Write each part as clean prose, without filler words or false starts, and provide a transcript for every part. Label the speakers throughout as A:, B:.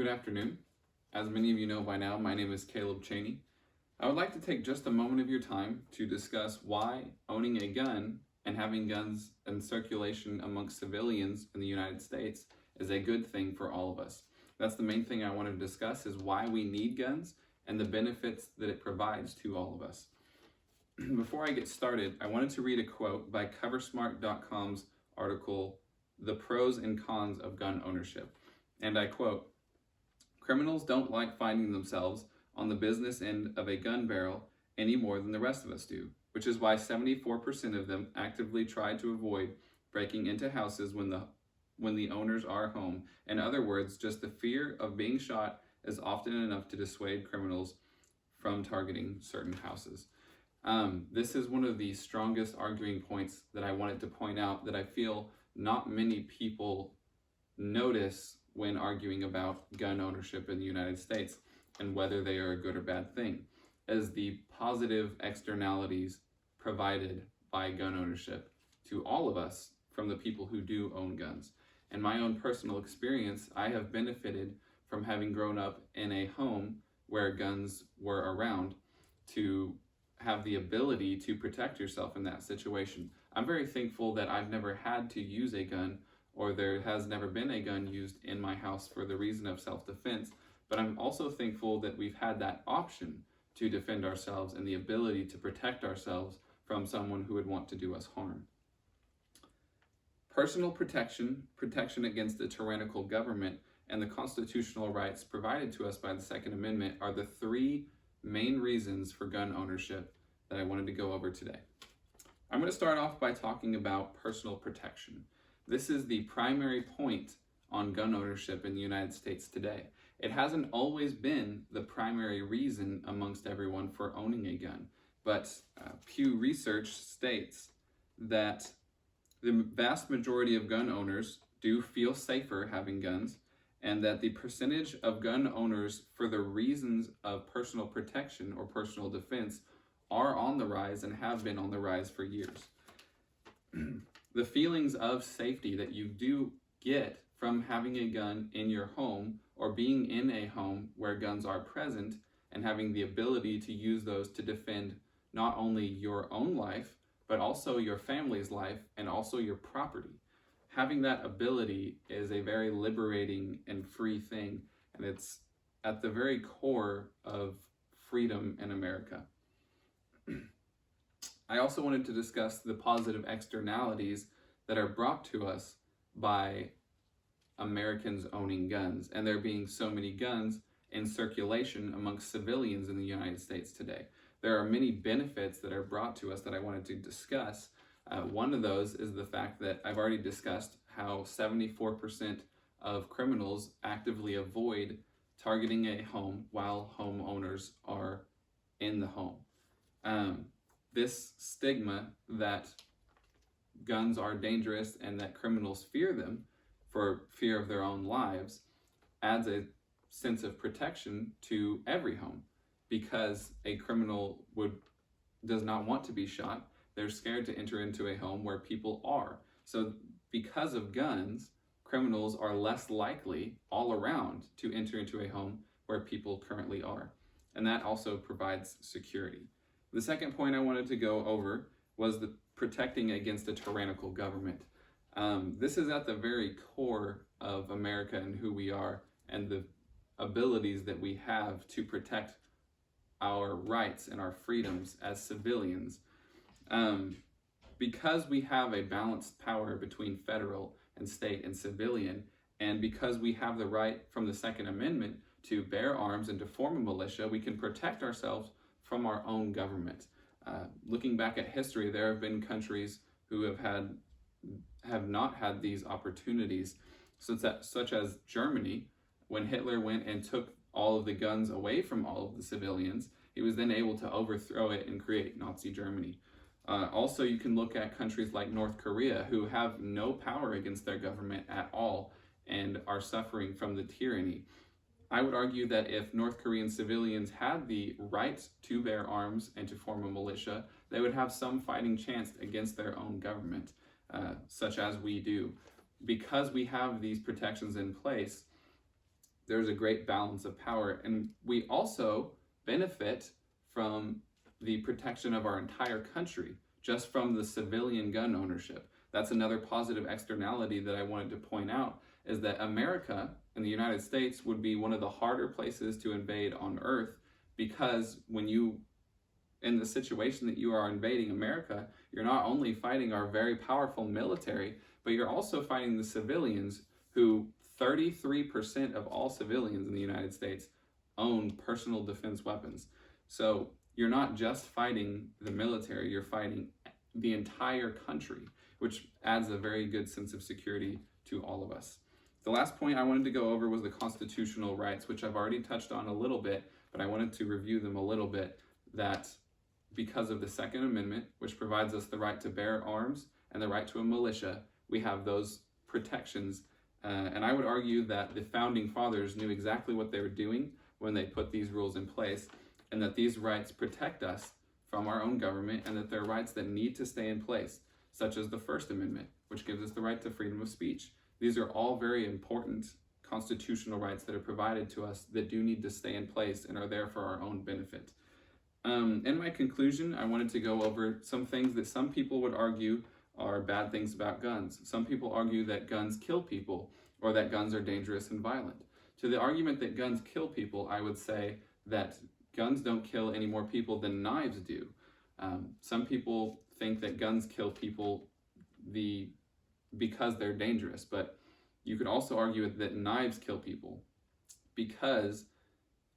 A: Good afternoon. As many of you know by now, my name is Caleb Cheney. I would like to take just a moment of your time to discuss why owning a gun and having guns in circulation amongst civilians in the United States is a good thing for all of us. That's the main thing I want to discuss, is why we need guns and the benefits that it provides to all of us. Before I get started, I wanted to read a quote by coversmart.com's article, The Pros and Cons of Gun Ownership. And I quote, "Criminals don't like finding themselves on the business end of a gun barrel any more than the rest of us do, which is why 74% of them actively try to avoid breaking into houses when the owners are home. In other words, just the fear of being shot is often enough to dissuade criminals from targeting certain houses." This is one of the strongest arguing points that I wanted to point out that I feel not many people notice when arguing about gun ownership in the United States and whether they are a good or bad thing, as the positive externalities provided by gun ownership to all of us from the people who do own guns. In my own personal experience, I have benefited from having grown up in a home where guns were around to have the ability to protect yourself in that situation. I'm very thankful that I've never had to use a gun, or there has never been a gun used in my house for the reason of self-defense, but I'm also thankful that we've had that option to defend ourselves and the ability to protect ourselves from someone who would want to do us harm. Personal protection, protection against the tyrannical government, and the constitutional rights provided to us by the Second Amendment are the three main reasons for gun ownership that I wanted to go over today. I'm going to start off by talking about personal protection. This is the primary point on gun ownership in the United States today. It hasn't always been the primary reason amongst everyone for owning a gun, but Pew Research states that the vast majority of gun owners do feel safer having guns, and that the percentage of gun owners for the reasons of personal protection or personal defense are on the rise and have been on the rise for years. The feelings of safety that you do get from having a gun in your home or being in a home where guns are present and having the ability to use those to defend not only your own life, but also your family's life and also your property. Having that ability is a very liberating and free thing, and it's at the very core of freedom in America. I also wanted to discuss the positive externalities that are brought to us by Americans owning guns, and there being so many guns in circulation amongst civilians in the United States today. There are many benefits that are brought to us that I wanted to discuss. One of those is the fact that I've already discussed how 74% of criminals actively avoid targeting a home while homeowners are in the home. This stigma that guns are dangerous and that criminals fear them for fear of their own lives adds a sense of protection to every home, because a criminal does not want to be shot. They're scared to enter into a home where people are. So because of guns, criminals are less likely all around to enter into a home where people currently are. And that also provides security. The second point I wanted to go over was the protecting against a tyrannical government. This is at the very core of America and who we are and the abilities that we have to protect our rights and our freedoms as civilians. Because we have a balanced power between federal and state and civilian, and because we have the right from the Second Amendment to bear arms and to form a militia, we can protect ourselves from our own government. Looking back at history, there have been countries who have not had these opportunities, such as Germany. When Hitler went and took all of the guns away from all of the civilians, he was then able to overthrow it and create Nazi Germany. Also, you can look at countries like North Korea, who have no power against their government at all and are suffering from the tyranny. I would argue that if North Korean civilians had the right to bear arms and to form a militia, they would have some fighting chance against their own government, such as we do. Because we have these protections in place, there's a great balance of power. And we also benefit from the protection of our entire country just from the civilian gun ownership. That's another positive externality that I wanted to point out, is that America and the United States would be one of the harder places to invade on earth, because when you, in the situation that you are invading America, you're not only fighting our very powerful military, but you're also fighting the civilians who 33% of all civilians in the United States own personal defense weapons. So you're not just fighting the military, you're fighting the entire country, which adds a very good sense of security to all of us. The last point I wanted to go over was the constitutional rights, which I've already touched on a little bit, but I wanted to review them a little bit. That because of the Second Amendment, which provides us the right to bear arms and the right to a militia, we have those protections. And I would argue that the Founding Fathers knew exactly what they were doing when they put these rules in place, and that these rights protect us from our own government, and that they're rights that need to stay in place, such as the First Amendment, which gives us the right to freedom of speech. These are all very important constitutional rights that are provided to us that do need to stay in place and are there for our own benefit. In my conclusion, I wanted to go over some things that some people would argue are bad things about guns. Some people argue that guns kill people, or that guns are dangerous and violent. To the argument that guns kill people, I would say that guns don't kill any more people than knives do. Some people think that guns kill people because they're dangerous, but you could also argue that knives kill people because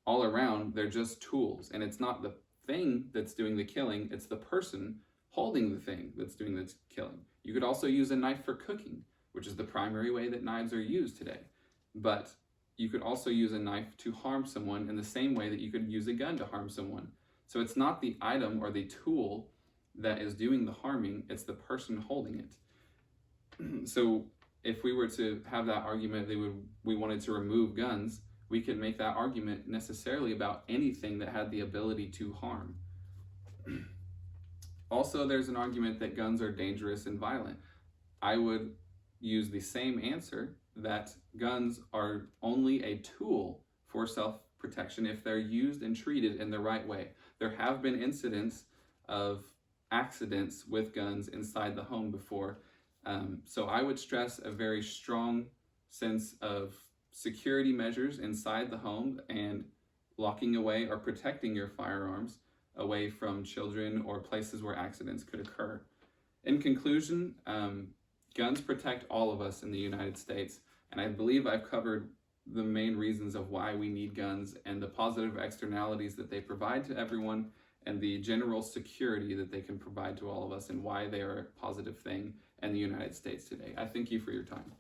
A: all around they're just tools, and it's not the thing that's doing the killing, it's the person holding the thing that's doing the killing. You could also use a knife for cooking, which is the primary way that knives are used today. But you could also use a knife to harm someone in the same way that you could use a gun to harm someone. So it's not the item or the tool that is doing the harming, it's the person holding it. So if we were to have that argument, we wanted to remove guns, we could make that argument necessarily about anything that had the ability to harm. Also, there's an argument that guns are dangerous and violent. I would use the same answer, that guns are only a tool for self-protection if they're used and treated in the right way. There have been incidents of accidents with guns inside the home before. So I would stress a very strong sense of security measures inside the home and locking away or protecting your firearms away from children or places where accidents could occur. In conclusion, guns protect all of us in the United States, and I believe I've covered the main reasons of why we need guns and the positive externalities that they provide to everyone and the general security that they can provide to all of us, and why they are a positive thing in the United States today. I thank you for your time.